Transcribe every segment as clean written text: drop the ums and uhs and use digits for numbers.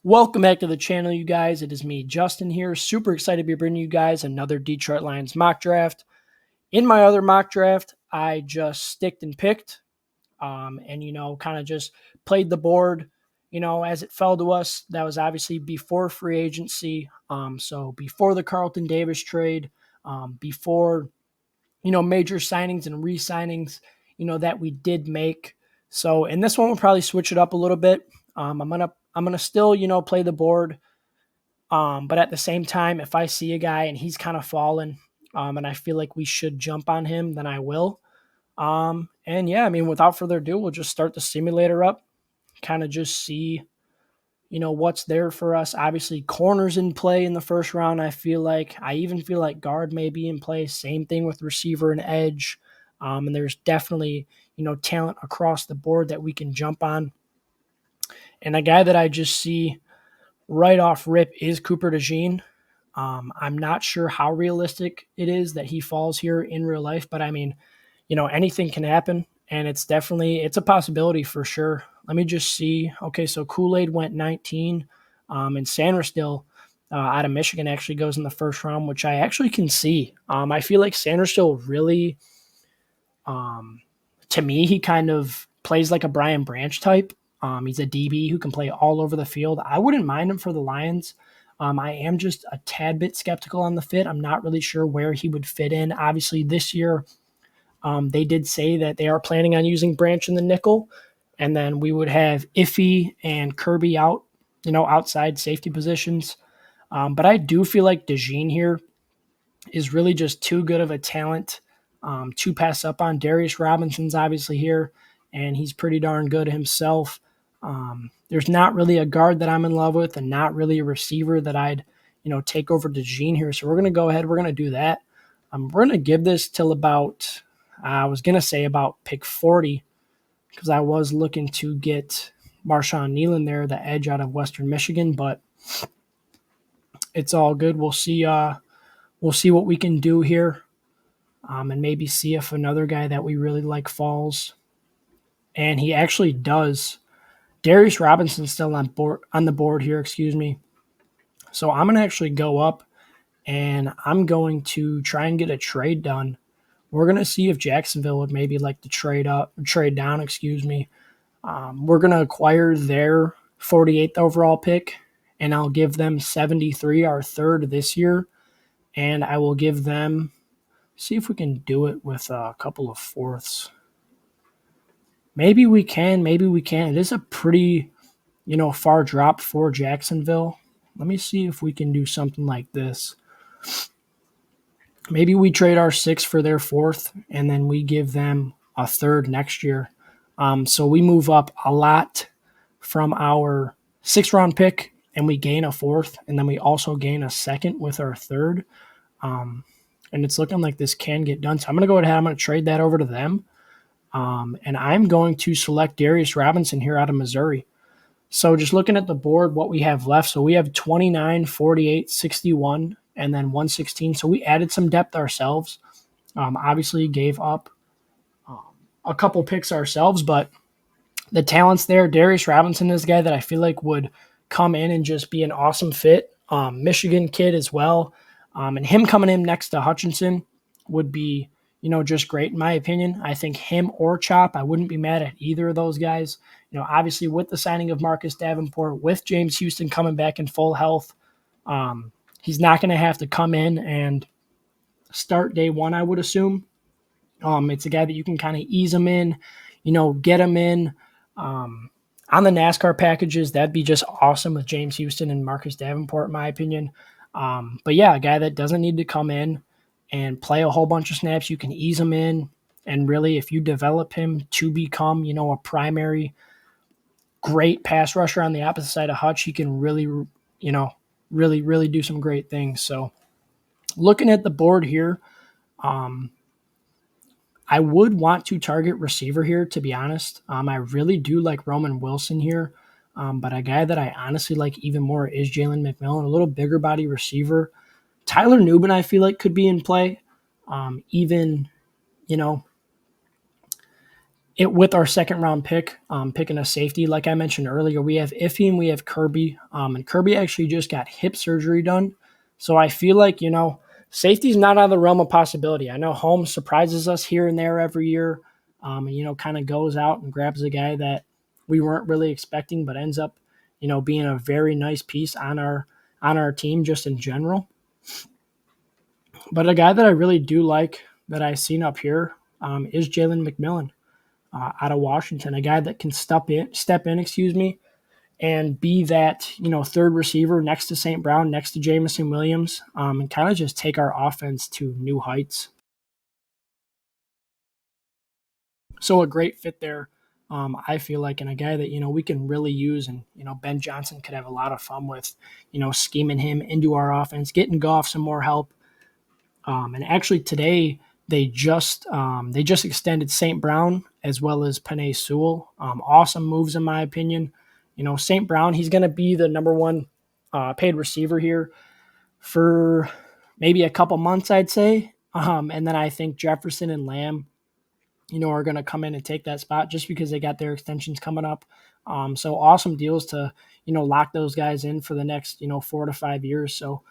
Welcome back to the channel, you guys. It is me, Justin, here. Super excited to be bringing you guys another Detroit Lions mock draft. In my other mock draft, I just sticked and picked and, kind of just played the board, as it fell to us. That was obviously before free agency. So before the Carlton Davis trade, before, major signings and re-signings, that we did make. So in this one, we'll probably switch it up a little bit. I'm gonna still, play the board. But at the same time, if I see a guy and he's kind of fallen, and I feel like we should jump on him, then I will. And yeah, I mean, without further ado, we'll just start the simulator up, kind of just see, what's there for us. Obviously, corners in play in the first round. I even feel like guard may be in play. Same thing with receiver and edge. And there's definitely, talent across the board that we can jump on. And a guy that I just see right off rip is Cooper DeJean. I'm not sure how realistic it is that he falls here in real life, but I mean, anything can happen, and it's a possibility for sure. Let me just see. Okay, so Kool-Aid went 19, and Sanderstill out of Michigan actually goes in the first round, which I actually can see. I feel like Sanderstill really, to me, he kind of plays like a Brian Branch type. He's a DB who can play all over the field. I wouldn't mind him for the Lions. I am just a tad bit skeptical on the fit. I'm not really sure where he would fit in. Obviously, this year, they did say that they are planning on using Branch in the nickel, and then we would have Iffy and Kirby out, outside safety positions. But I do feel like DeJean here is really just too good of a talent to pass up on. Darius Robinson's obviously here, and he's pretty darn good himself. There's not really a guard that I'm in love with, and not really a receiver that I'd, take over DeJean here. So we're going to go ahead. We're going to do that. We're going to give this till about, I was going to say about pick 40, because I was looking to get Marshawn Nealon there, the edge out of Western Michigan, but it's all good. We'll see what we can do here, and maybe see if another guy that we really like falls. And he actually does. Darius Robinson's still on the board here, excuse me. So I'm going to actually go up, and I'm going to try and get a trade done. We're going to see if Jacksonville would maybe like to trade down, excuse me. We're going to acquire their 48th overall pick, and I'll give them 73, our third this year. And I will give them, see if we can do it with a couple of fourths. Maybe we can, maybe we can't. It is a pretty, far drop for Jacksonville. Let me see if we can do something like this. Maybe we trade our 6th for their 4th, and then we give them a 3rd next year. So we move up a lot from our 6th round pick, and we gain a 4th, and then we also gain a 2nd with our 3rd. And it's looking like this can get done. So I'm going to go ahead. I'm going to trade that over to them. And I'm going to select Darius Robinson here out of Missouri. So just looking at the board, what we have left. So we have 29, 48, 61, and then 116. So we added some depth ourselves. Obviously gave up a couple picks ourselves, but the talent's there. Darius Robinson is a guy that I feel like would come in and just be an awesome fit. Michigan kid as well. And him coming in next to Hutchinson would be, just great in my opinion. I think him or Chop, I wouldn't be mad at either of those guys. Obviously with the signing of Marcus Davenport, with James Houston coming back in full health, he's not going to have to come in and start day one, I would assume. It's a guy that you can kind of ease him in, get him in. On the NASCAR packages, that'd be just awesome with James Houston and Marcus Davenport, in my opinion. But yeah, a guy that doesn't need to come in and play a whole bunch of snaps, you can ease him in. And really, if you develop him to become, a primary great pass rusher on the opposite side of Hutch, he can really, really do some great things. So looking at the board here, I would want to target receiver here, to be honest. I really do like Roman Wilson here. But a guy that I honestly like even more is Jalen McMillan, a little bigger body receiver. Tyler Nubin, I feel like, could be in play. Even, it with our second round pick, picking a safety. Like I mentioned earlier, we have Iffy and we have Kirby. And Kirby actually just got hip surgery done. So I feel like, safety's not out of the realm of possibility. I know Holmes surprises us here and there every year, and, kind of goes out and grabs a guy that we weren't really expecting, but ends up, being a very nice piece on our team just in general. But a guy that I really do like that I've seen up here is Jalen McMillan out of Washington, a guy that can step in, and be that third receiver next to St. Brown, next to Jameson Williams, and kind of just take our offense to new heights. So a great fit there, I feel like, and a guy that we can really use, and Ben Johnson could have a lot of fun with, scheming him into our offense, getting Goff some more help. And actually today they just extended St. Brown as well as Penei Sewell. Awesome moves in my opinion. St. Brown, he's going to be the number one paid receiver here for maybe a couple months, I'd say. And then I think Jefferson and Lamb, are going to come in and take that spot just because they got their extensions coming up. So awesome deals to, lock those guys in for the next, 4 to 5 years. So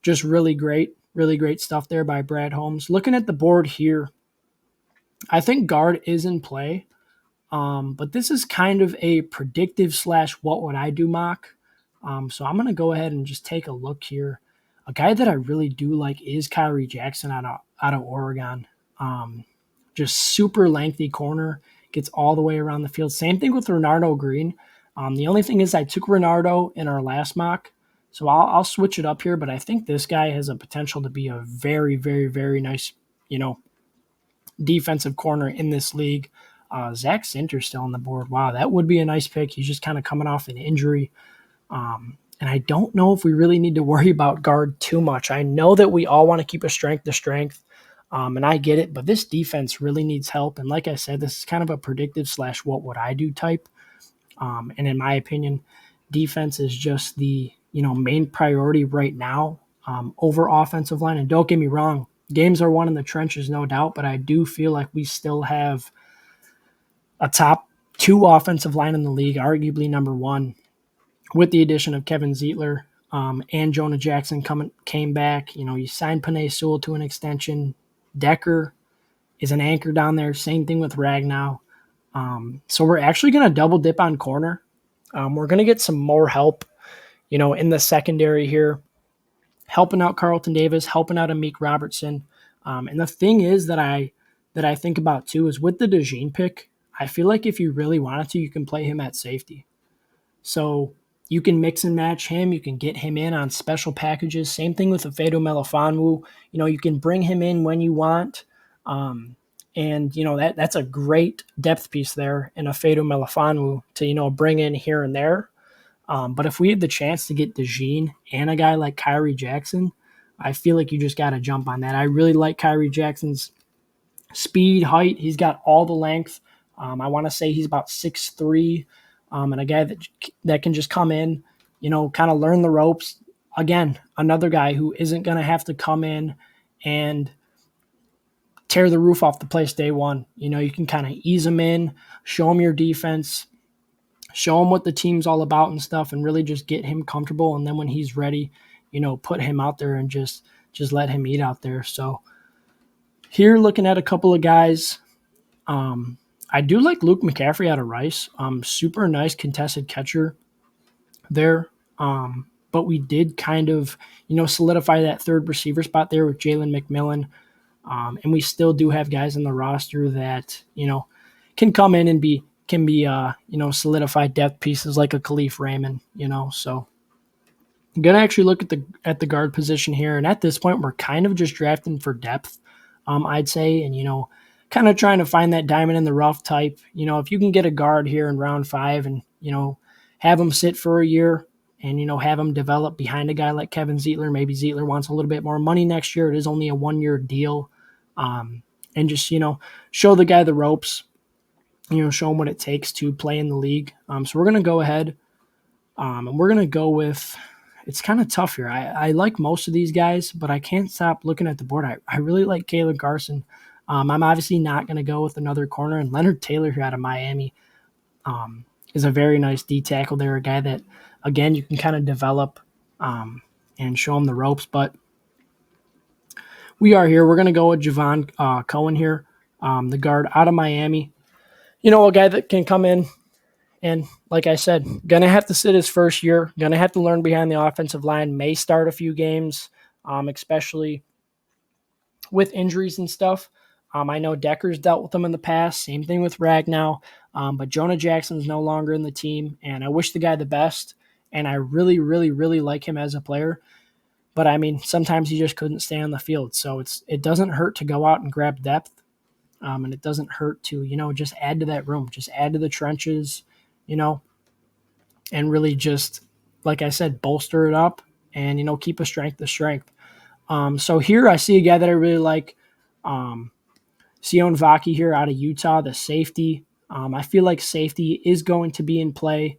just really great stuff there by Brad Holmes. Looking at the board here, I think guard is in play. But this is kind of a predictive / what would I do mock. So I'm going to go ahead and just take a look here. A guy that I really do like is Kyrie Jackson out of Oregon. Just super lengthy corner, gets all the way around the field. Same thing with Renardo Green. The only thing is I took Renardo in our last mock, so I'll switch it up here, but I think this guy has a potential to be a very, very, very nice, defensive corner in this league. Zach Sinter's still on the board. Wow, that would be a nice pick. He's just kind of coming off an injury. And I don't know if we really need to worry about guard too much. I know that we all want to keep a strength to strength, and I get it, but this defense really needs help. And like I said, this is kind of a predictive / what would I do type. And in my opinion, defense is just the main priority right now over offensive line. And don't get me wrong, games are won in the trenches, no doubt, but I do feel like we still have a top 2 offensive line in the league, arguably number 1, with the addition of Kevin Zeitler and Jonah Jackson came back. You signed Penei Sewell to an extension. Decker is an anchor down there. Same thing with Ragnow. So we're actually going to double dip on corner. We're going to get some more help, in the secondary here, helping out Carlton Davis, helping out Amik Robertson. And the thing is that I think about too is with the DeJean pick, I feel like if you really wanted to, you can play him at safety. So you can mix and match him. You can get him in on special packages. Same thing with Ifeatu Melifonwu. You can bring him in when you want. And that's a great depth piece there in Ifeatu Melifonwu to bring in here and there. But if we had the chance to get DeJean and a guy like Kyrie Jackson, I feel like you just got to jump on that. I really like Kyrie Jackson's speed, height. He's got all the length. I want to say he's about 6'3", and a guy that can just come in, kind of learn the ropes. Again, another guy who isn't going to have to come in and tear the roof off the place day one. You can kind of ease him in, show him your defense, show him what the team's all about and stuff, and really just get him comfortable. And then when he's ready, put him out there and just let him eat out there. So here, looking at a couple of guys, I do like Luke McCaffrey out of Rice. Super nice contested catcher there. But we did kind of, solidify that third receiver spot there with Jalen McMillan. And we still do have guys in the roster that, can come in and be solidified depth pieces like a Khalif Raymond, so I'm going to actually look at the guard position here. And at this point, we're kind of just drafting for depth, I'd say. And, kind of trying to find that diamond in the rough type. If you can get a guard here in round 5 and, have him sit for a year and, have him develop behind a guy like Kevin Zeitler. Maybe Zeitler wants a little bit more money next year. It is only a 1-year deal. And just, show the guy the ropes, show him what it takes to play in the league. So we're going to go ahead and we're going to go with, it's kind of tough here. I like most of these guys, but I can't stop looking at the board. I really like Caleb Carson I'm obviously not going to go with another corner, and Leonard Taylor here out of Miami is a very nice D tackle there, a guy that, again, you can kind of develop and show him the ropes. But we are here. We're going to go with Javon Cohen here, the guard out of Miami. A guy that can come in and, like I said, going to have to sit his first year, going to have to learn behind the offensive line, may start a few games, especially with injuries and stuff. I know Decker's dealt with them in the past. Same thing with Ragnow. But Jonah Jackson's no longer in the team, and I wish the guy the best. And I really, really, really like him as a player. But I mean, sometimes he just couldn't stay on the field. So it doesn't hurt to go out and grab depth, and it doesn't hurt to just add to that room, just add to the trenches, and really just, like I said, bolster it up and keep a strength to strength. So here I see a guy that I really like, Sion Vaki here out of Utah, the safety. I feel like safety is going to be in play.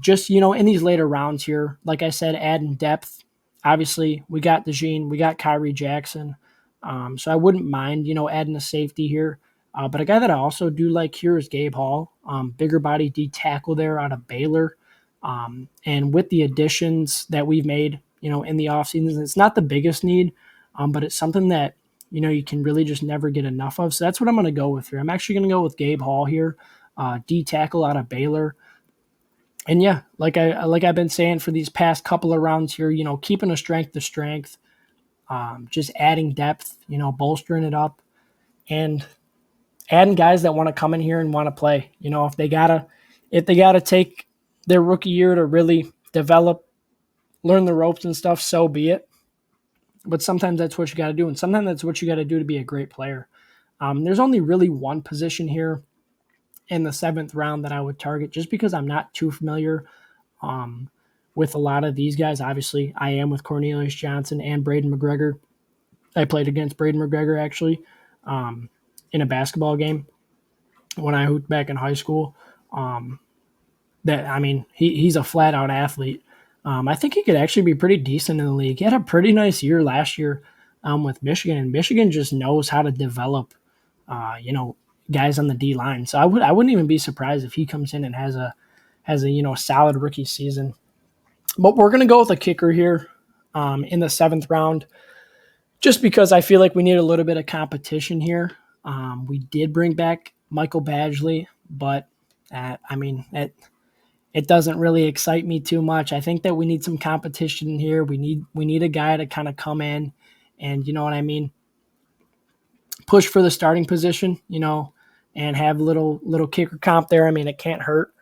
Just, in these later rounds here, like I said, adding depth. Obviously, we got DeJean, we got Kyrie Jackson. So I wouldn't mind, adding a safety here. But a guy that I also do like here is Gabe Hall, bigger body D tackle there out of Baylor. And with the additions that we've made, in the offseason, it's not the biggest need, but it's something that, you can really just never get enough of. So that's what I'm going to go with here. I'm actually going to go with Gabe Hall here, D tackle out of Baylor. And yeah, like I've been saying for these past couple of rounds here, keeping a strength to strength, just adding depth, bolstering it up, and adding guys that want to come in here and want to play. If they gotta take their rookie year to really develop, learn the ropes and stuff, so be it. But sometimes that's what you got to do, and sometimes that's what you got to do to be a great player. There's only really one position here in the 7th round that I would target, just because I'm not too familiar with a lot of these guys. Obviously, I am with Cornelius Johnson and Braden McGregor. I played against Braden McGregor actually in a basketball game when I hooped back in high school. He's a flat out athlete. I think he could actually be pretty decent in the league. He had a pretty nice year last year with Michigan, and Michigan just knows how to develop, guys on the D line. So I wouldn't even be surprised if he comes in and has a solid rookie season. But we're gonna go with a kicker here in the 7th round, just because I feel like we need a little bit of competition here. We did bring back Michael Badgley, but it doesn't really excite me too much. I think that we need some competition here. We need a guy to kind of come in and, you know what I mean, push for the starting position, and have little kicker comp there. I mean, it can't hurt.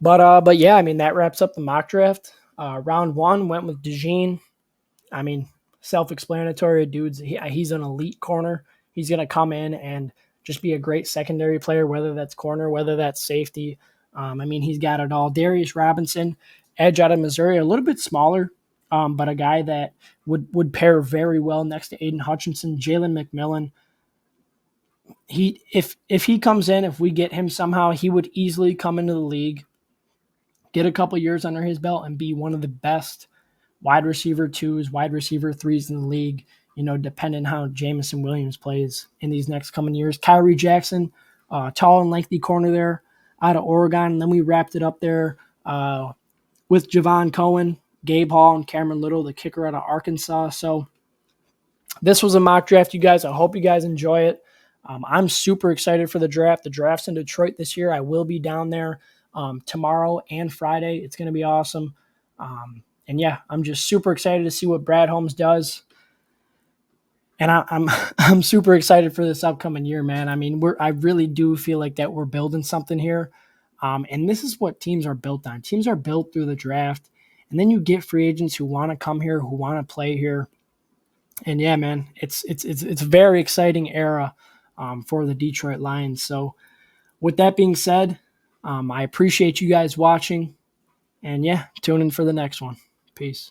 But yeah, I mean, that wraps up the mock draft. Round 1 went with DeJean. I mean, self-explanatory, dudes. He's an elite corner. He's going to come in and just be a great secondary player, whether that's corner, whether that's safety. He's got it all. Darius Robinson, edge out of Missouri, a little bit smaller, but a guy that would pair very well next to Aiden Hutchinson. Jalen McMillan, if he comes in, if we get him somehow, he would easily come into the league, get a couple years under his belt, and be one of the best wide receiver 2s, wide receiver 3s in the league, depending how Jameson Williams plays in these next coming years. Kyrie Jackson, tall and lengthy corner there out of Oregon. And then we wrapped it up there with Javon Cohen, Gabe Hall, and Cameron Little, the kicker out of Arkansas. So this was a mock draft, you guys. I hope you guys enjoy it. I'm super excited for the draft. The draft's in Detroit this year. I will be down there tomorrow and Friday. It's going to be awesome. And yeah, I'm just super excited to see what Brad Holmes does. And I'm super excited for this upcoming year, man. I mean, I really do feel like that we're building something here. And this is what teams are built on. Teams are built through the draft. And then you get free agents who want to come here, who want to play here. And yeah, man, it's a very exciting era for the Detroit Lions. So with that being said, I appreciate you guys watching. And yeah, tune in for the next one. Peace.